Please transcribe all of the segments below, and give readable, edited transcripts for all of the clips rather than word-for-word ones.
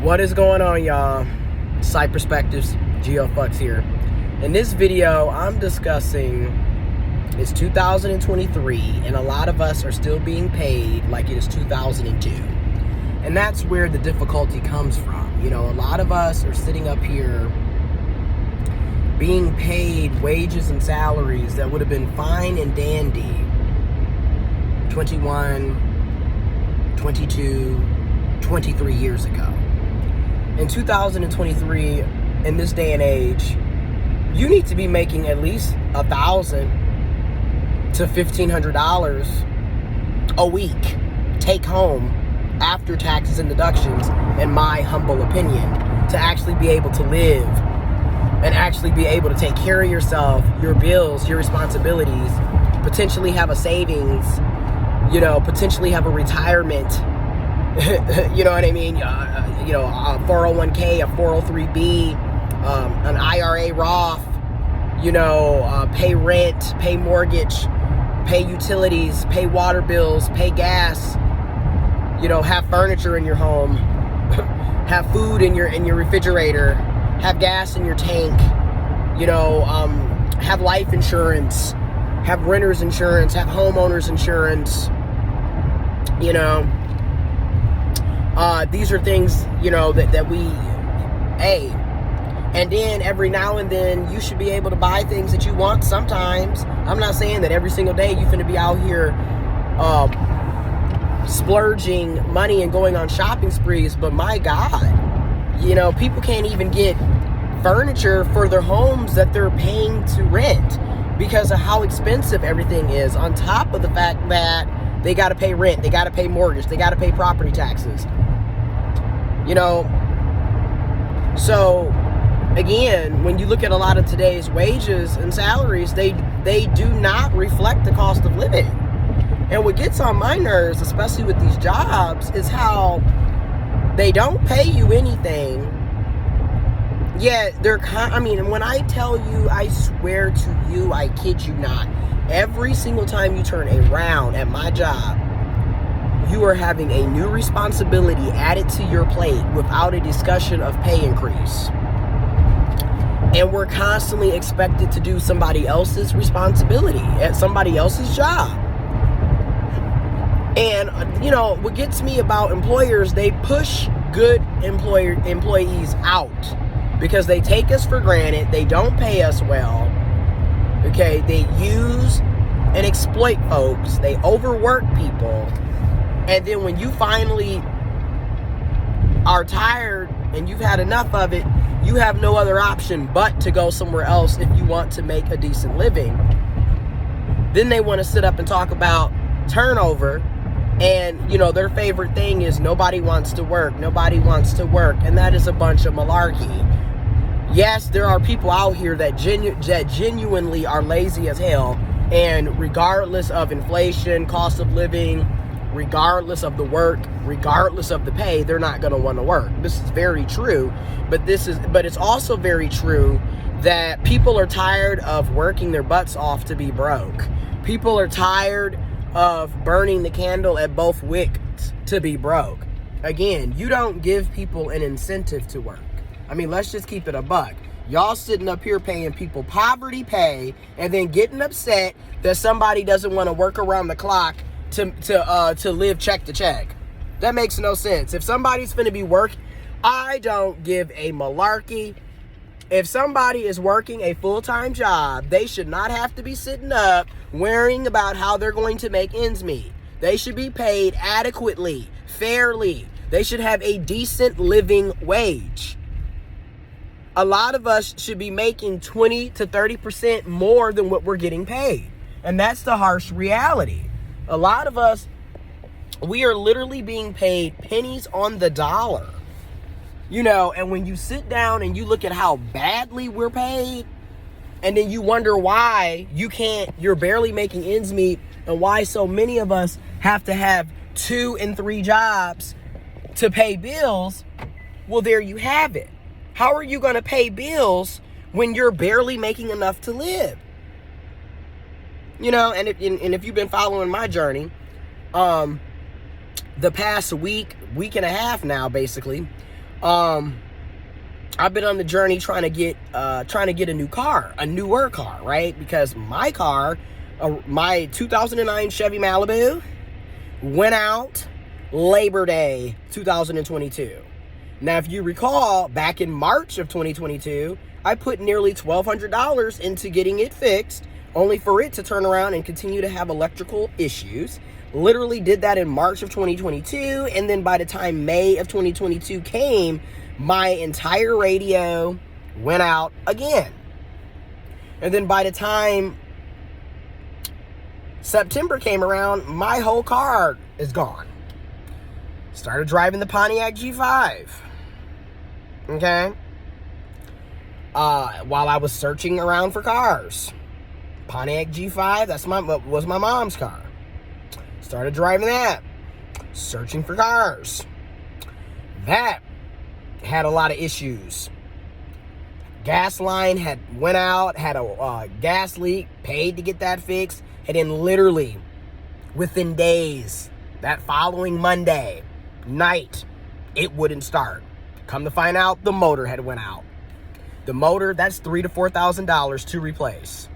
What is going on, y'all? Side Perspectives, GeoFucks here. In this video, I'm discussing it's 2023 and a lot of us are still being paid like it is 2002. And that's where the difficulty comes from. You know, a lot of us are sitting up here being paid wages and salaries that would have been fine and dandy 21, 22, 23 years ago. In 2023, in this day and age, you need to be making at least $1,000 to $1,500 a week take home after taxes and deductions, in my humble opinion, to actually be able to live and actually be able to take care of yourself, your bills, your responsibilities, potentially have a savings, you know, potentially have a retirement. You know what I mean? A 401k, a 403b, an IRA Roth, pay rent, pay mortgage, pay utilities, pay water bills, pay gas, have furniture in your home, have food in your refrigerator, have gas in your tank, have life insurance, have renter's insurance, have homeowner's insurance, these are things, that we, and then every now and then you should be able to buy things that you want sometimes. I'm not saying that every single day you're finna be out here splurging money and going on shopping sprees, but my God, people can't even get furniture for their homes that they're paying to rent because of how expensive everything is, on top of the fact that they got to pay rent, they got to pay mortgage, they got to pay property taxes. So again, when you look at a lot of today's wages and salaries, they do not reflect the cost of living. And what gets on my nerves, especially with these jobs, is how they don't pay you anything. Yet when I tell you, I swear to you, I kid you not, every single time you turn around at my job, you are having a new responsibility added to your plate without a discussion of pay increase. And we're constantly expected to do somebody else's responsibility at somebody else's job. And, what gets me about employers, they push good employees out because they take us for granted. They don't pay us well. Okay, they use and exploit folks. They overwork people. And then when you finally are tired and you've had enough of it, you have no other option but to go somewhere else if you want to make a decent living. Then they want to sit up and talk about turnover. And, their favorite thing is nobody wants to work. Nobody wants to work. And that is a bunch of malarkey. Yes, there are people out here that genuinely are lazy as hell. And regardless of inflation, cost of living, regardless of the work, regardless of the pay, they're not going to want to work. This is very true. But it's also very true that people are tired of working their butts off to be broke. People are tired of burning the candle at both wicks to be broke. Again, you don't give people an incentive to work. Let's just keep it a buck. Y'all sitting up here paying people poverty pay and then getting upset that somebody doesn't want to work around the clock to live check to check. That makes no sense. If somebody's finna be working, I don't give a malarkey. If somebody is working a full-time job, they should not have to be sitting up worrying about how they're going to make ends meet. They should be paid adequately, fairly. They should have a decent living wage. A lot of us should be making 20 to 30% more than what we're getting paid. And that's the harsh reality. A lot of us, we are literally being paid pennies on the dollar. And when you sit down and you look at how badly we're paid, and then you wonder why you're barely making ends meet, and why so many of us have to have 2 and 3 jobs to pay bills, well, there you have it. How are you going to pay bills when you're barely making enough to live? And if you've been following my journey, the past week and a half now, basically, I've been on the journey trying to get a new car, a newer car, right? Because my car, my 2009 Chevy Malibu, went out Labor Day 2022. Now, if you recall, back in March of 2022, I put nearly $1,200 into getting it fixed, only for it to turn around and continue to have electrical issues. Literally did that in March of 2022, and then by the time May of 2022 came, my entire radio went out again. And then by the time September came around, my whole car is gone. Started driving the Pontiac G5. Okay? While I was searching around for cars. Pontiac G5, was my mom's car. Started driving that. Searching for cars. That had a lot of issues. Gas line went out, had a gas leak, paid to get that fixed, and then literally within days, that following Monday night, it wouldn't start. Come to find out, the motor had went out. The motor, that's $3,000 to $4,000 to replace.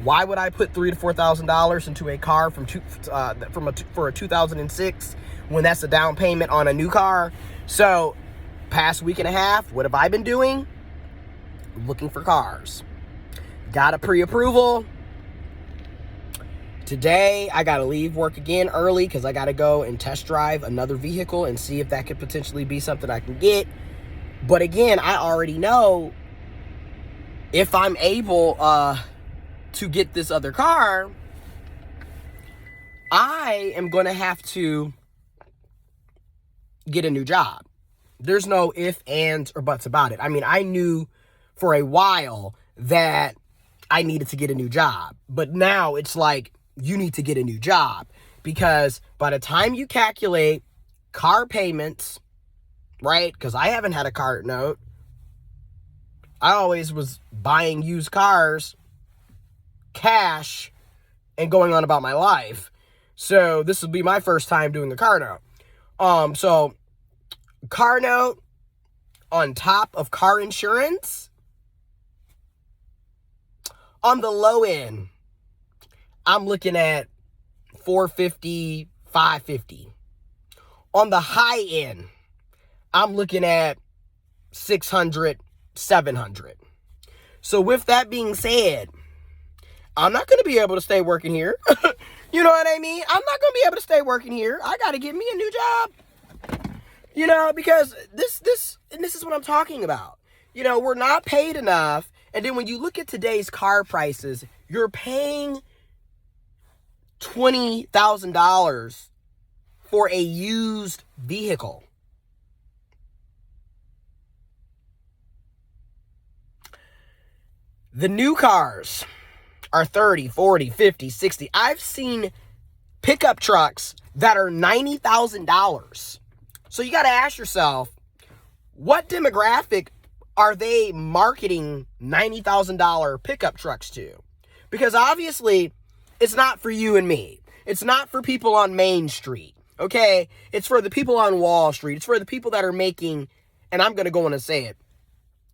Why would I put $3,000 to $4,000 into a car for a 2006 when that's a down payment on a new car? So, past week and a half, what have I been doing? Looking for cars. Got a pre-approval. Today, I got to leave work again early because I got to go and test drive another vehicle and see if that could potentially be something I can get. But again, I already know if I'm able to get this other car, I am going to have to get a new job. There's no ifs, ands, or buts about it. I mean, I knew for a while that I needed to get a new job. But now it's like, you need to get a new job. Because by the time you calculate car payments, right? Because I haven't had a car note. I always was buying used cars, cash, and going on about my life. So this will be my first time doing a car note. So car note on top of car insurance, on the low end, I'm looking at $450, $550. On the high end, I'm looking at $600, $700. So with that being said, I'm not going to be able to stay working here. You know what I mean? I'm not going to be able to stay working here. I got to get me a new job. You know, because this is what I'm talking about. You know, we're not paid enough. And then when you look at today's car prices, you're paying $20,000 for a used vehicle. The new cars are 30, 40, 50, 60. I've seen pickup trucks that are $90,000. So you got to ask yourself, what demographic are they marketing $90,000 pickup trucks to? Because obviously, it's not for you and me. It's not for people on Main Street, okay? It's for the people on Wall Street. It's for the people that are making, and I'm going to go on and say it,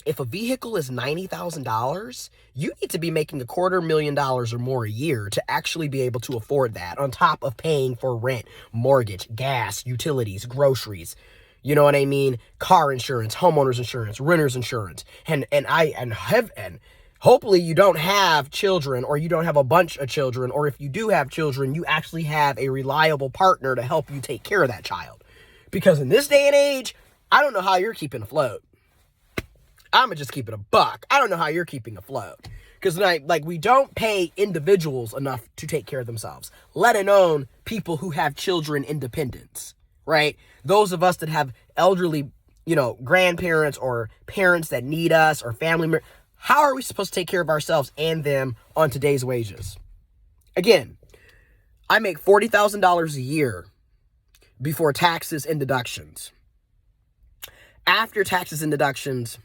if a vehicle is $90,000, you need to be making $250,000 or more a year to actually be able to afford that, on top of paying for rent, mortgage, gas, utilities, groceries. You know what I mean? Car insurance, homeowners insurance, renter's insurance. And hopefully you don't have children, or you don't have a bunch of children, or if you do have children, you actually have a reliable partner to help you take care of that child. Because in this day and age, I don't know how you're keeping afloat. I'm going to just keep it a buck. I don't know how you're keeping afloat. Because we don't pay individuals enough to take care of themselves, let alone people who have children independence, right? Those of us that have elderly, grandparents or parents that need us, or family members. How are we supposed to take care of ourselves and them on today's wages? Again, I make $40,000 a year before taxes and deductions. After taxes and deductions,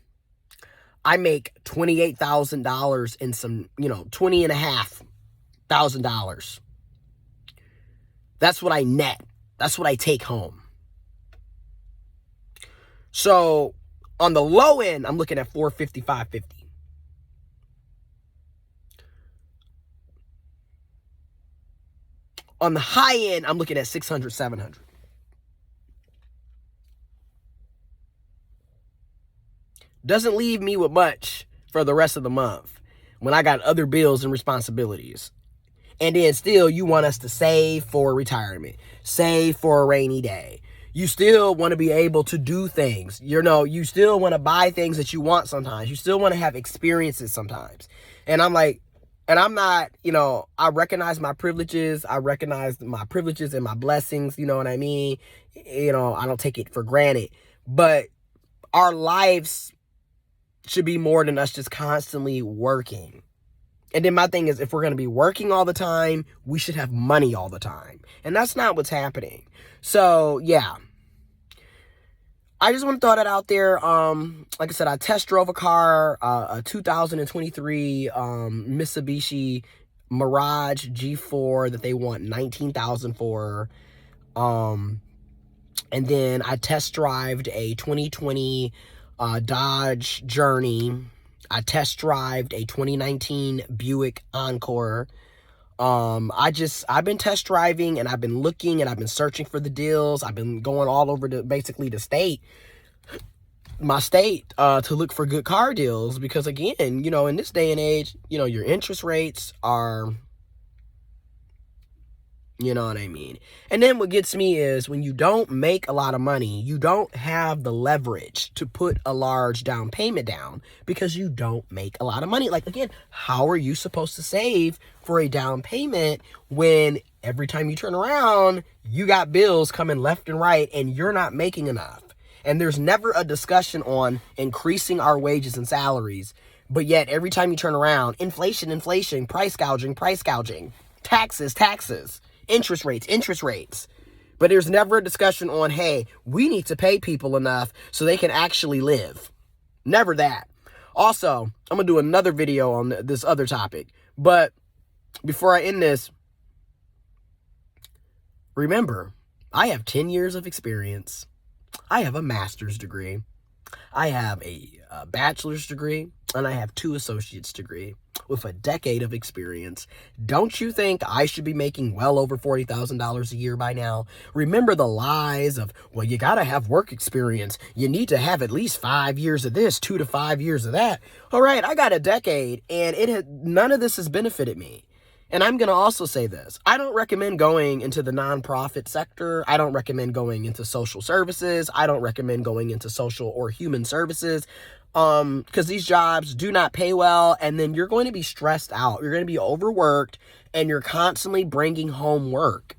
I make $28,000 and some, $20,500. That's what I net. That's what I take home. So on the low end, I'm looking at 450, 550. On the high end, I'm looking at 600, 700. Doesn't leave me with much for the rest of the month when I got other bills and responsibilities. And then still you want us to save for retirement, save for a rainy day. You still want to be able to do things. You still want to buy things that you want sometimes. You still want to have experiences sometimes. And I'm like, and I'm not, I recognize my privileges. I recognize my privileges and my blessings. You know what I mean? I don't take it for granted. But our lives should be more than us just constantly working. And then my thing is, if we're going to be working all the time, we should have money all the time. And that's not what's happening. So, yeah. I just want to throw that out there. Like I said, I test drove a car, a 2023 Mitsubishi Mirage G4 that they want $19,000 for. And then I test drived a 2020 Dodge Journey. I test drived a 2019 Buick Encore. I've been test driving, and I've been looking, and I've been searching for the deals. I've been going all over basically my state, to look for good car deals, because again, in this day and age, your interest rates are, you know what I mean? And then what gets me is when you don't make a lot of money, you don't have the leverage to put a large down payment down because you don't make a lot of money. Like, again, how are you supposed to save for a down payment when every time you turn around, you got bills coming left and right and you're not making enough? And there's never a discussion on increasing our wages and salaries. But yet every time you turn around, inflation, price gouging, taxes. Interest rates. But there's never a discussion on, hey, we need to pay people enough so they can actually live. Never that. Also, I'm going to do another video on this other topic. But before I end this, remember, I have 10 years of experience. I have a master's degree. I have a bachelor's degree, and I have 2 associate's degree with a decade of experience. Don't you think I should be making well over $40,000 a year by now? Remember the lies of, well, you got to have work experience. You need to have at least 5 years of this, 2 to 5 years of that. All right, I got a decade, and none of this has benefited me. And I'm going to also say this. I don't recommend going into the nonprofit sector. I don't recommend going into social services. I don't recommend going into social or human services, because these jobs do not pay well. And then you're going to be stressed out. You're going to be overworked, and you're constantly bringing home work.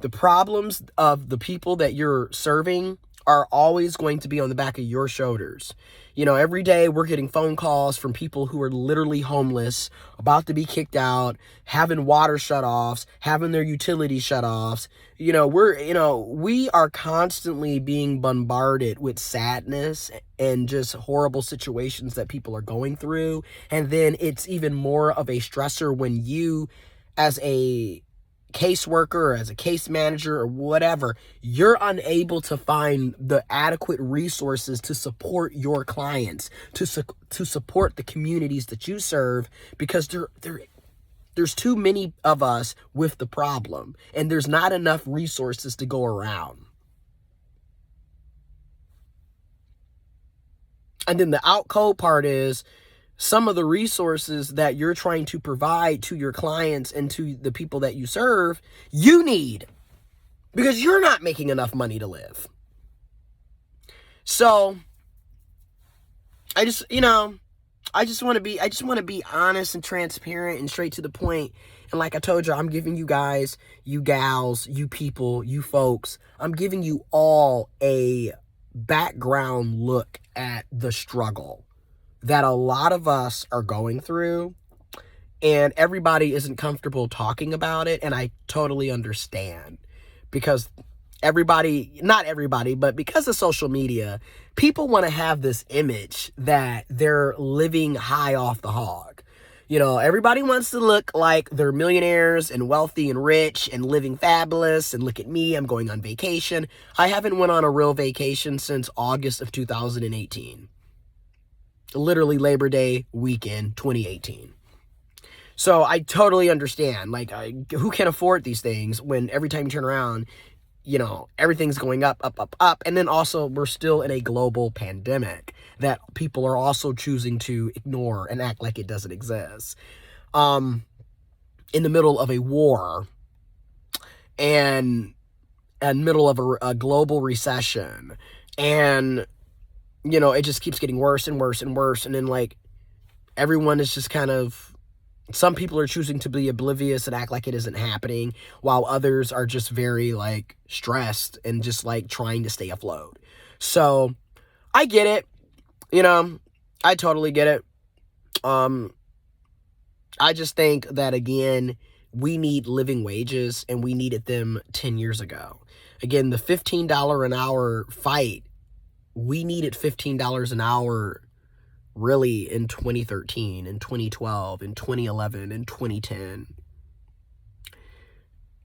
The problems of the people that you're serving are always going to be on the back of your shoulders. Every day we're getting phone calls from people who are literally homeless, about to be kicked out, having water shutoffs, having their utilities shut offs. We are constantly being bombarded with sadness and just horrible situations that people are going through. And then it's even more of a stressor when you, as a caseworker or as a case manager or whatever, you're unable to find the adequate resources to support your clients, to support the communities that you serve, because there's too many of us with the problem, and there's not enough resources to go around. And then the out cold part is, some of the resources that you're trying to provide to your clients and to the people that you serve, you need, because you're not making enough money to live. So I just want to be honest and transparent and straight to the point. And like I told you, I'm giving you guys, you gals, you people, you folks, I'm giving you all a background look at the struggle that a lot of us are going through, and everybody isn't comfortable talking about it. And I totally understand, because not everybody, but because of social media, people want to have this image that they're living high off the hog. Everybody wants to look like they're millionaires and wealthy and rich and living fabulous. And look at me, I'm going on vacation. I haven't went on a real vacation since August of 2018. Literally Labor Day weekend 2018. So I totally understand. Like, who can afford these things when every time you turn around, everything's going up, up, up, up. And then also we're still in a global pandemic that people are also choosing to ignore and act like it doesn't exist. In the middle of a war and middle of a global recession, and, it just keeps getting worse and worse and worse. And then like everyone is just kind of, some people are choosing to be oblivious and act like it isn't happening, while others are just very like stressed and just like trying to stay afloat. So I get it. I totally get it. I just think that, again, we need living wages, and we needed them 10 years ago. Again, the $15 an hour fight, we needed $15 an hour really in 2013, in 2012, in 2011, in 2010.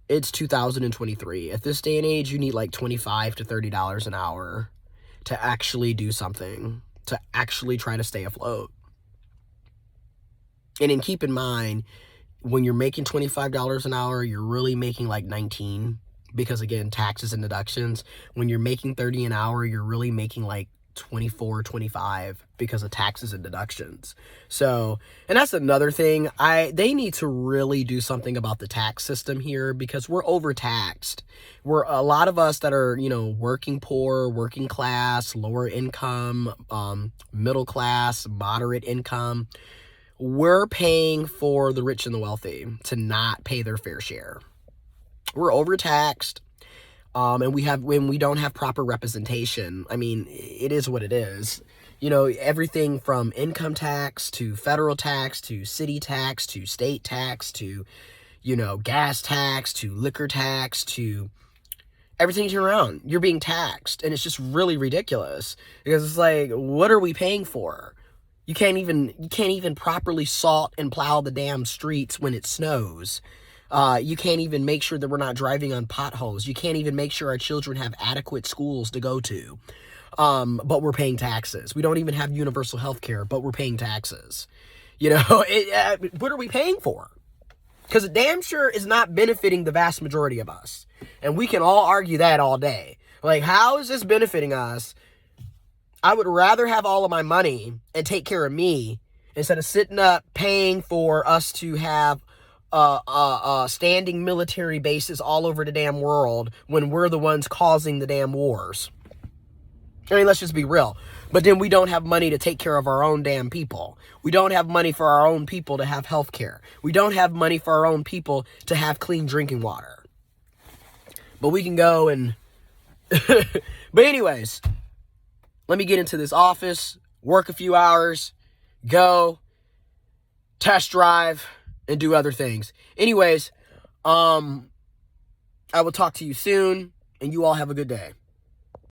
It's 2023. At this day and age, you need like $25 to $30 an hour to actually do something, to actually try to stay afloat. And then keep in mind, when you're making $25 an hour, you're really making like 19, because again, taxes and deductions. When you're making 30 an hour, you're really making like 24, 25 because of taxes and deductions. So, and that's another thing. They need to really do something about the tax system here, because we're overtaxed. We're a lot of us that are, working poor, working class, lower income, middle class, moderate income. We're paying for the rich and the wealthy to not pay their fair share. We're overtaxed. And when we don't have proper representation, I mean, it is what it is. Everything from income tax to federal tax to city tax to state tax to, gas tax to liquor tax to everything you turn around, you're being taxed. And it's just really ridiculous, because it's like, what are we paying for? You can't even properly salt and plow the damn streets when it snows. You can't even make sure that we're not driving on potholes. You can't even make sure our children have adequate schools to go to. But we're paying taxes. We don't even have universal health care, but we're paying taxes. What are we paying for? Because it damn sure is not benefiting the vast majority of us. And we can all argue that all day. Like, how is this benefiting us? I would rather have all of my money and take care of me instead of sitting up paying for us to have standing military bases all over the damn world when we're the ones causing the damn wars. I mean, let's just be real. But then we don't have money to take care of our own damn people. We don't have money for our own people to have health care. We don't have money for our own people to have clean drinking water. But we can go and... But anyways, let me get into this office, work a few hours, go, test drive, and do other things. Anyways, I will talk to you soon, and you all have a good day.